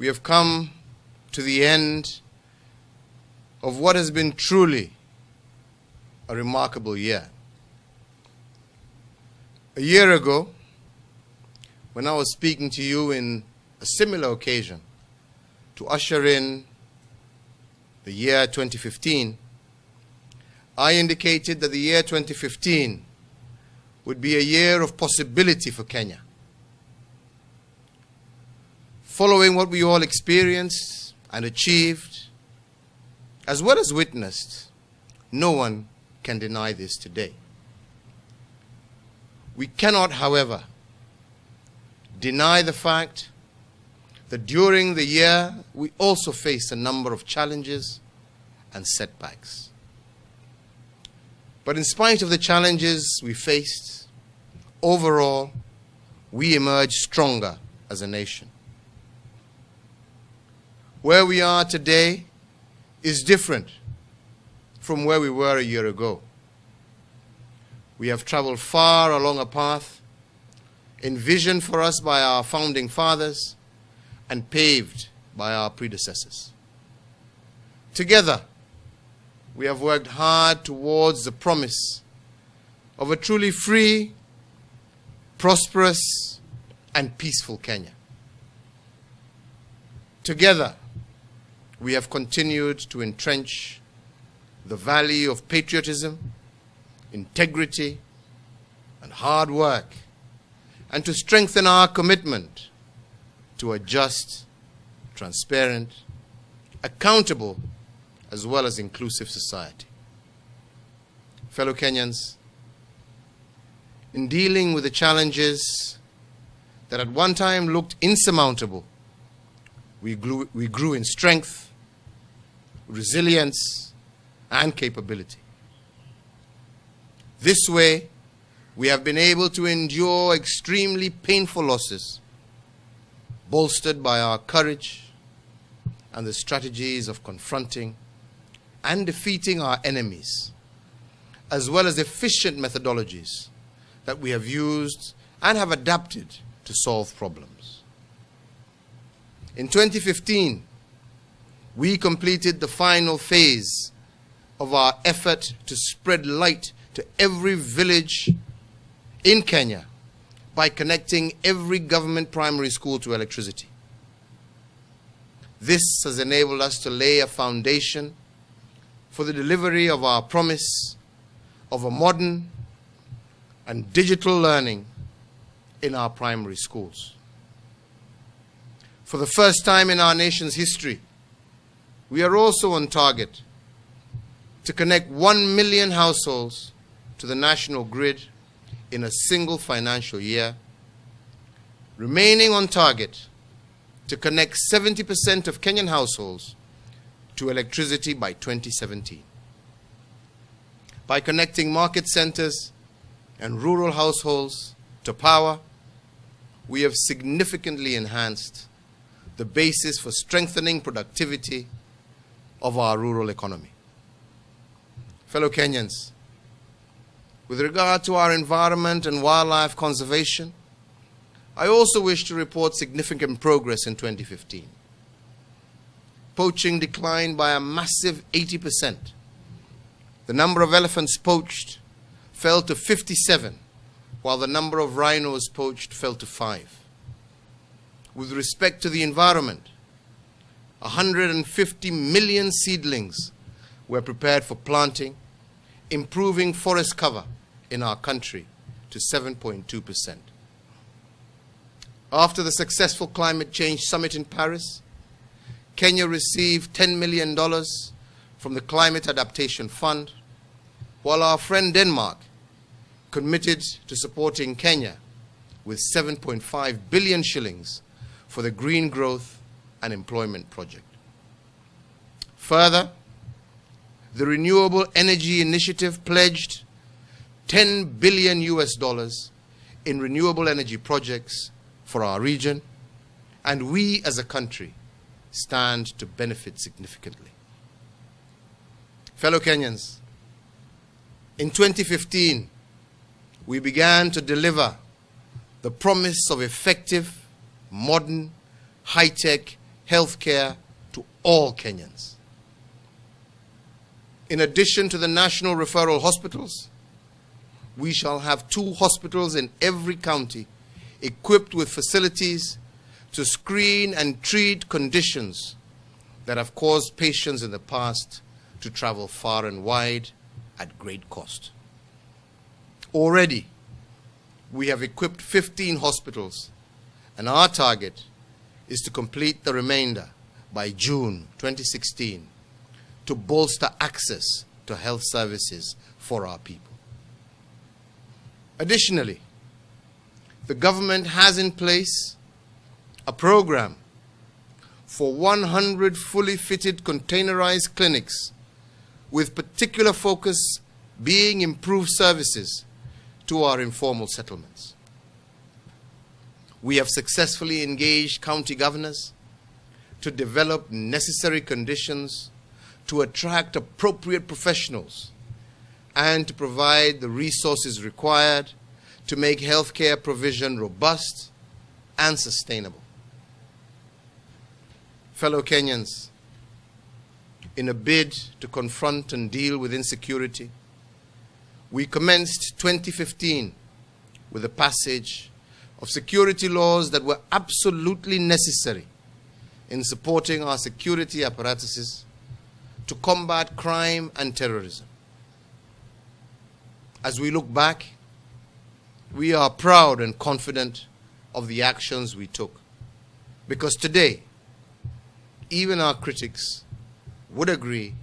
we have come to the end of what has been truly a remarkable year. A year ago, when I was speaking to you in a similar occasion to usher in the year 2015, I indicated that the year 2015 would be a year of possibility for Kenya. Following what we all experienced and achieved, as well as witnessed, no one can deny this today. We cannot, however, deny the fact that during the year we also faced a number of challenges and setbacks. But in spite of the challenges we faced, overall, we emerged stronger as a nation. Where we are today is different from where we were a year ago. We have traveled far along a path envisioned for us by our founding fathers and paved by our predecessors. Together, we have worked hard towards the promise of a truly free, prosperous, and peaceful Kenya. Together, we have continued to entrench the value of patriotism, integrity, and hard work, and to strengthen our commitment to a just, transparent, accountable, as well as inclusive society. Fellow Kenyans, in dealing with the challenges that at one time looked insurmountable, we grew in strength, resilience, and capability. This way, we have been able to endure extremely painful losses, bolstered by our courage and the strategies of confronting and defeating our enemies, as well as efficient methodologies that we have used and have adapted to solve problems. In 2015, we completed the final phase of our effort to spread light to every village in Kenya by connecting every government primary school to electricity. This has enabled us to lay a foundation for the delivery of our promise of a modern and digital learning in our primary schools. For the first time in our nation's history, we are also on target to connect 1 million households to the national grid in a single financial year, remaining on target to connect 70% of Kenyan households to electricity by 2017. By connecting market centers and rural households to power, we have significantly enhanced the basis for strengthening productivity of our rural economy. Fellow Kenyans, with regard to our environment and wildlife conservation, I also wish to report significant progress in 2015. Poaching declined by a massive 80%. The number of elephants poached fell to 57, while the number of rhinos poached fell to 5. With respect to the environment, 150 million seedlings were prepared for planting, improving forest cover in our country to 7.2%. After the successful climate change summit in Paris, Kenya received $10 million from the Climate Adaptation Fund, while our friend Denmark committed to supporting Kenya with 7.5 billion shillings for the Green Growth and Employment Project. Further, the Renewable Energy Initiative pledged $10 billion in renewable energy projects for our region, and we as a country stand to benefit significantly. Fellow Kenyans, in 2015, we began to deliver the promise of effective, modern, high-tech health care to all Kenyans. In addition to the national referral hospitals, we shall have 2 hospitals in every county equipped with facilities to screen and treat conditions that have caused patients in the past to travel far and wide at great cost. Already, we have equipped 15 hospitals, and our target is to complete the remainder by June 2016 to bolster access to health services for our people. Additionally, the government has in place a program for 100 fully fitted containerized clinics, with particular focus being improved services to our informal settlements. We have successfully engaged county governors to develop necessary conditions to attract appropriate professionals and to provide the resources required to make healthcare provision robust and sustainable. Fellow Kenyans, in a bid to confront and deal with insecurity, we commenced 2015 with the passage of security laws that were absolutely necessary in supporting our security apparatuses to combat crime and terrorism. As we look back, we are proud and confident of the actions we took, because today, even our critics would agree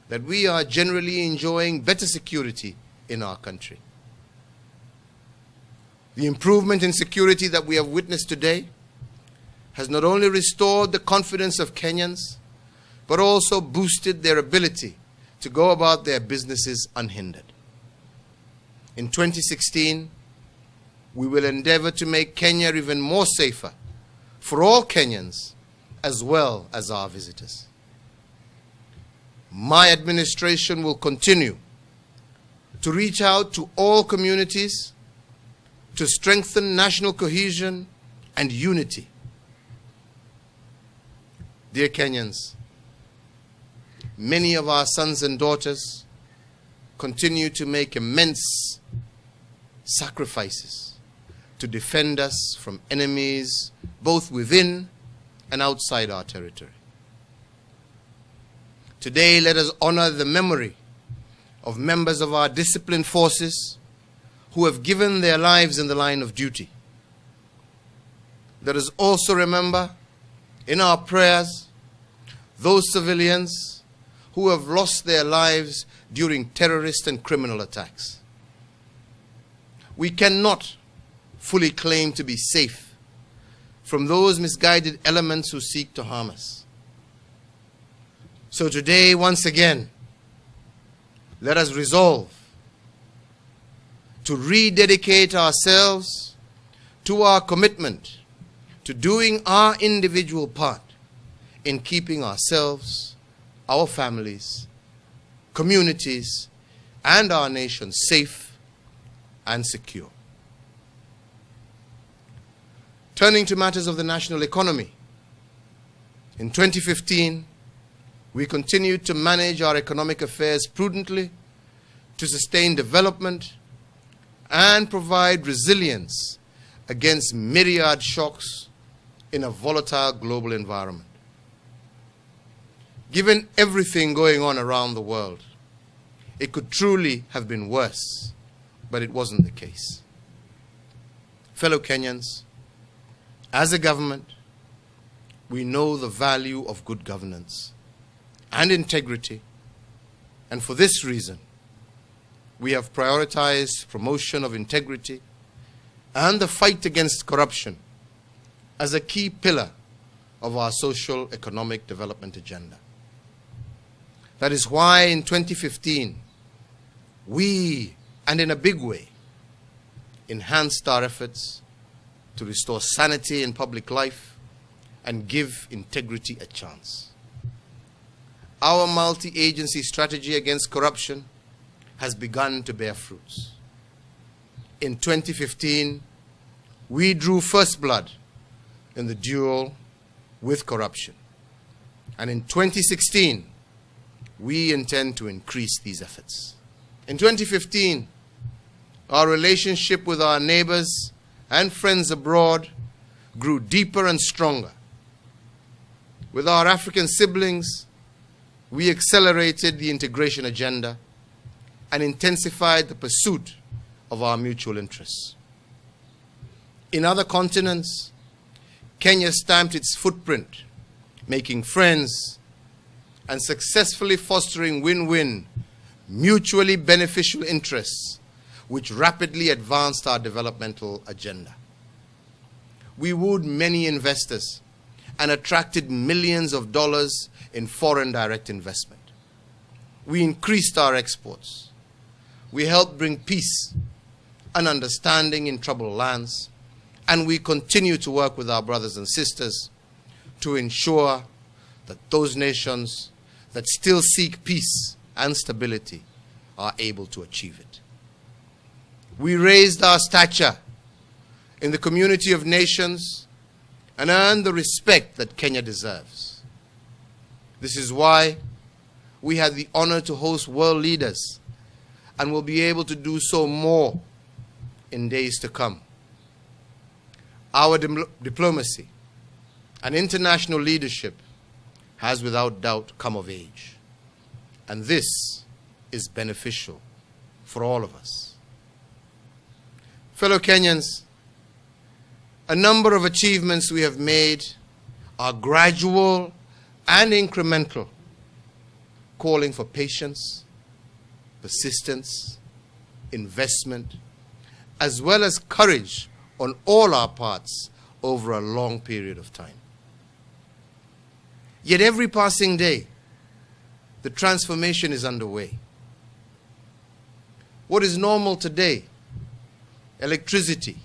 that we are generally enjoying better security in our country. The improvement in security that we have witnessed today has not only restored the confidence of Kenyans, but also boosted their ability to go about their businesses unhindered. In 2016, we will endeavor to make Kenya even more safer for all Kenyans as well as our visitors. My administration will continue to reach out to all communities to strengthen national cohesion and unity. Dear Kenyans, many of our sons and daughters continue to make immense sacrifices to defend us from enemies both within and outside our territory. Today, let us honor the memory of members of our disciplined forces who have given their lives in the line of duty. Let us also remember in our prayers those civilians who have lost their lives during terrorist and criminal attacks. We cannot fully claim to be safe from those misguided elements who seek to harm us. So today, once again, let us resolve to rededicate ourselves to our commitment to doing our individual part in keeping ourselves, our families, communities, and our nation safe and secure. Turning to matters of the national economy, in 2015, we continued to manage our economic affairs prudently to sustain development and provide resilience against myriad shocks in a volatile global environment. Given everything going on around the world, it could truly have been worse, but it wasn't the case. Fellow Kenyans, as a government, we know the value of good governance and integrity, and for this reason, we have prioritized promotion of integrity and the fight against corruption as a key pillar of our social economic development agenda. That is why in 2015, we, and in a big way, enhanced our efforts to restore sanity in public life and give integrity a chance. Our multi-agency strategy against corruption has begun to bear fruits. In 2015, we drew first blood in the duel with corruption. And in 2016, we intend to increase these efforts. In 2015, our relationship with our neighbors and friends abroad grew deeper and stronger. With our African siblings, we accelerated the integration agenda and intensified the pursuit of our mutual interests. In other continents, Kenya stamped its footprint, making friends and successfully fostering win-win, mutually beneficial interests, which rapidly advanced our developmental agenda. We wooed many investors and attracted millions of dollars in foreign direct investment. We increased our exports. We helped bring peace and understanding in troubled lands, and we continue to work with our brothers and sisters to ensure that those nations that still seek peace and stability are able to achieve it. We raised our stature in the community of nations and earned the respect that Kenya deserves. This is why we had the honor to host world leaders and will be able to do so more in days to come. Our diplomacy and international leadership has without doubt come of age, and this is beneficial for all of us. Fellow Kenyans, a number of achievements we have made are gradual and incremental, calling for patience, persistence, investment, as well as courage on all our parts over a long period of time. Yet every passing day, the transformation is underway. What is normal today, electricity,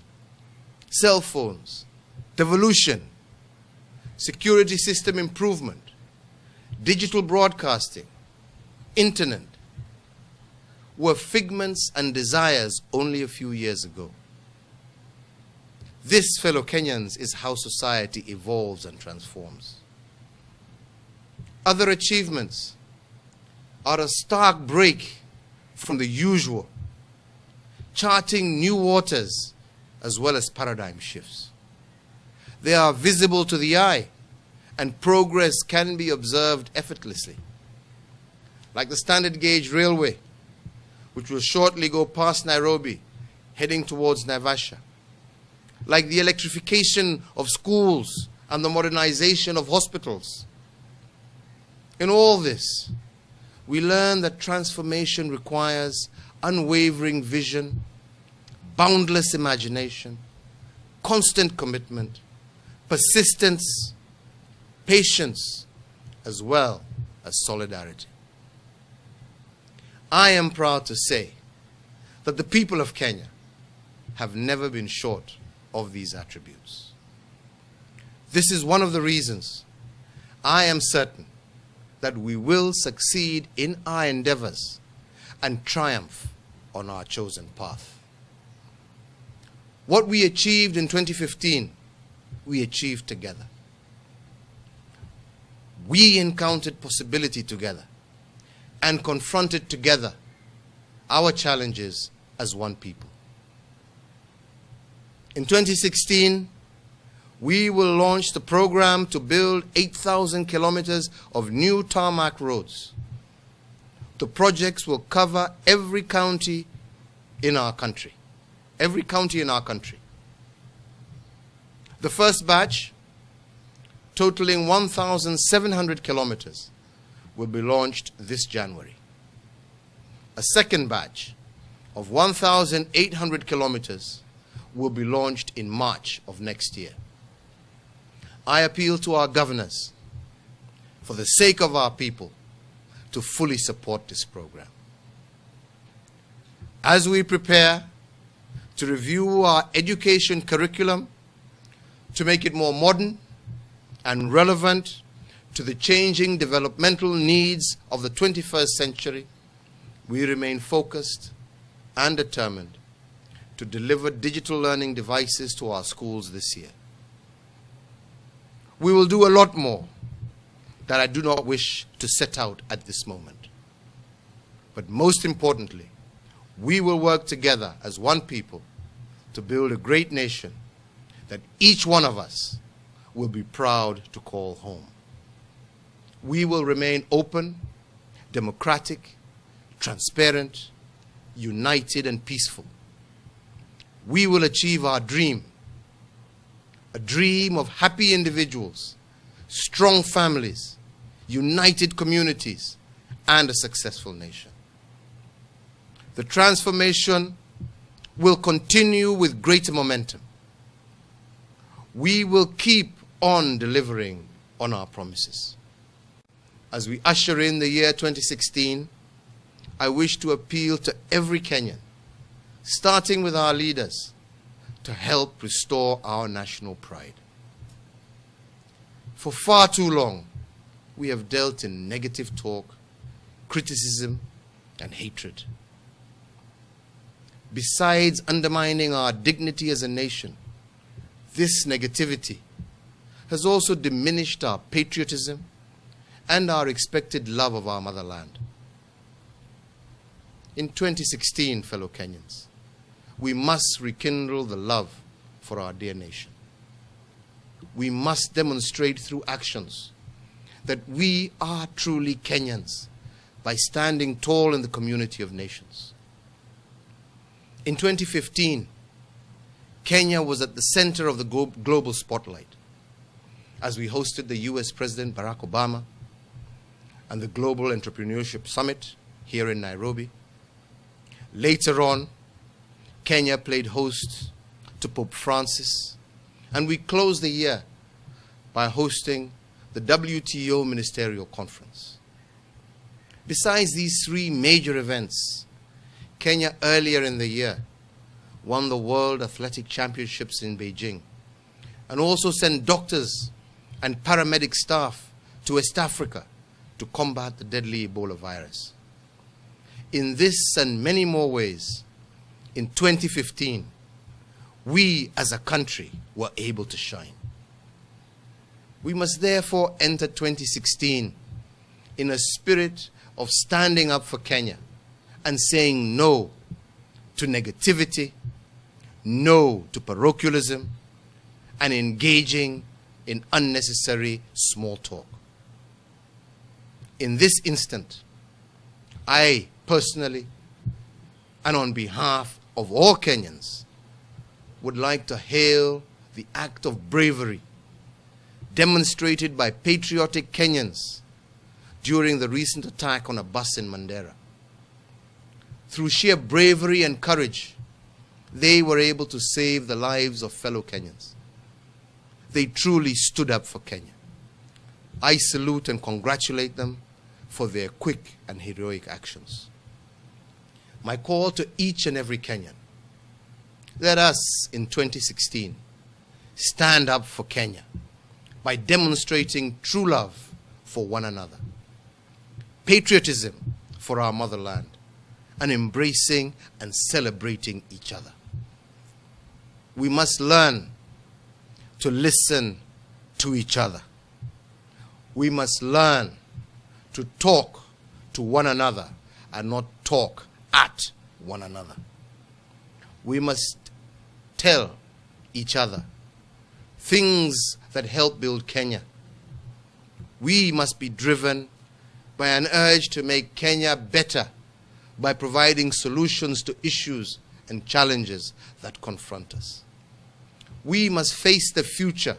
cell phones, devolution, security system improvement, digital broadcasting, internet, were figments and desires only a few years ago. This, fellow Kenyans, is how society evolves and transforms. Other achievements are a stark break from the usual, charting new waters as well as paradigm shifts. They are visible to the eye, and progress can be observed effortlessly. Like the standard gauge railway, which will shortly go past Nairobi, heading towards Naivasha. Like the electrification of schools and the modernization of hospitals. In all this, we learn that transformation requires unwavering vision, boundless imagination, constant commitment, persistence, patience, as well as solidarity. I am proud to say that the people of Kenya have never been short of these attributes. This is one of the reasons I am certain that we will succeed in our endeavors and triumph on our chosen path. What we achieved in 2015, we achieved together. We encountered possibility together and confronted together our challenges as one people. In 2016, we will launch the program to build 8,000 kilometers of new tarmac roads. The projects will cover every county in our country. Every county in our country. The first batch, totaling 1,700 kilometers, will be launched this January. A second batch of 1,800 kilometers will be launched in March of next year. I appeal to our governors, for the sake of our people, to fully support this program. As we prepare to review our education curriculum to make it more modern and relevant to the changing developmental needs of the 21st century, we remain focused and determined to deliver digital learning devices to our schools this year. We will do a lot more that I do not wish to set out at this moment. But most importantly, we will work together as one people to build a great nation that each one of us will be proud to call home. We will remain open, democratic, transparent, united, and peaceful. We will achieve our dream, a dream of happy individuals, strong families, united communities, and a successful nation. The transformation will continue with greater momentum. We will keep on delivering on our promises. As we usher in the year 2016, I wish to appeal to every Kenyan, starting with our leaders, to help restore our national pride. For far too long, we have dealt in negative talk, criticism, and hatred. Besides undermining our dignity as a nation, this negativity has also diminished our patriotism and our expected love of our motherland. In 2016, fellow Kenyans, we must rekindle the love for our dear nation. We must demonstrate through actions that we are truly Kenyans by standing tall in the community of nations. In 2015, Kenya was at the center of the global spotlight as we hosted the US President Barack Obama and the Global Entrepreneurship Summit here in Nairobi. Later on, Kenya played host to Pope Francis, and we closed the year by hosting the WTO Ministerial Conference. Besides these three major events, Kenya earlier in the year won the World Athletic Championships in Beijing and also sent doctors and paramedic staff to West Africa to combat the deadly Ebola virus. In this and many more ways, in 2015, we as a country were able to shine. We must therefore enter 2016 in a spirit of standing up for Kenya and saying no to negativity, no to parochialism, and engaging in unnecessary small talk. In this instant, I personally, and on behalf of all Kenyans, would like to hail the act of bravery demonstrated by patriotic Kenyans during the recent attack on a bus in Mandera. Through sheer bravery and courage, they were able to save the lives of fellow Kenyans. They truly stood up for Kenya. I salute and congratulate them for their quick and heroic actions. My call to each and every Kenyan: let us, in 2016, stand up for Kenya by demonstrating true love for one another, patriotism for our motherland, and embracing and celebrating each other. We must learn to listen to each other. We must learn to talk to one another and not talk at one another. We must tell each other things that help build Kenya. We must be driven by an urge to make Kenya better by providing solutions to issues and challenges that confront us. We must face the future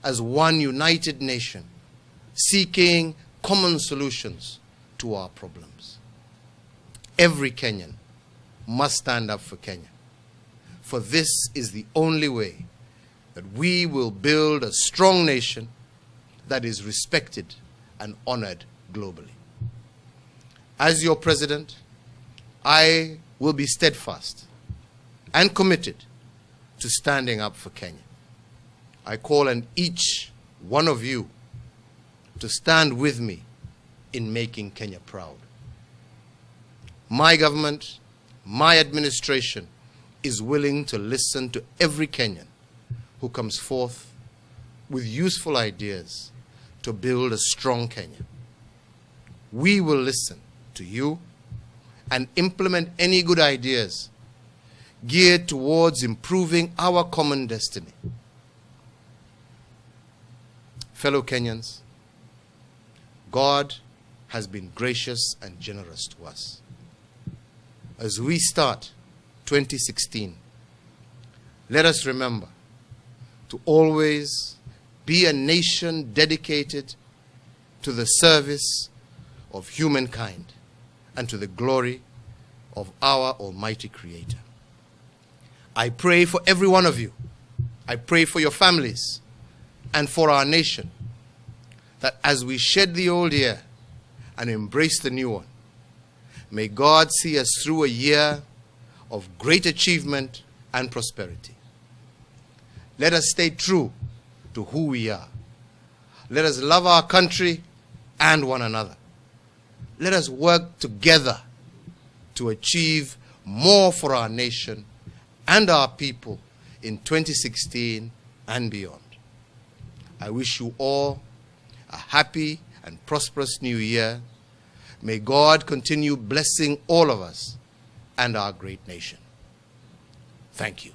as one united nation, seeking common solutions to our problems. Every Kenyan must stand up for Kenya, for this is the only way that we will build a strong nation that is respected and honored globally. As your president, I will be steadfast and committed to standing up for Kenya. I call on each one of you to stand with me in making Kenya proud. My government, my administration is willing to listen to every Kenyan who comes forth with useful ideas to build a strong Kenya. We will listen to you and implement any good ideas geared towards improving our common destiny. Fellow Kenyans, God has been gracious and generous to us. As we start 2016, let us remember to always be a nation dedicated to the service of humankind and to the glory of our Almighty Creator. I pray for every one of you. I pray for your families and for our nation, that as we shed the old year and embrace the new one, may God see us through a year of great achievement and prosperity. Let us stay true to who we are. Let us love our country and one another. Let us work together to achieve more for our nation and our people in 2016 and beyond. I wish you all a happy and prosperous new year. May God continue blessing all of us and our great nation. Thank you.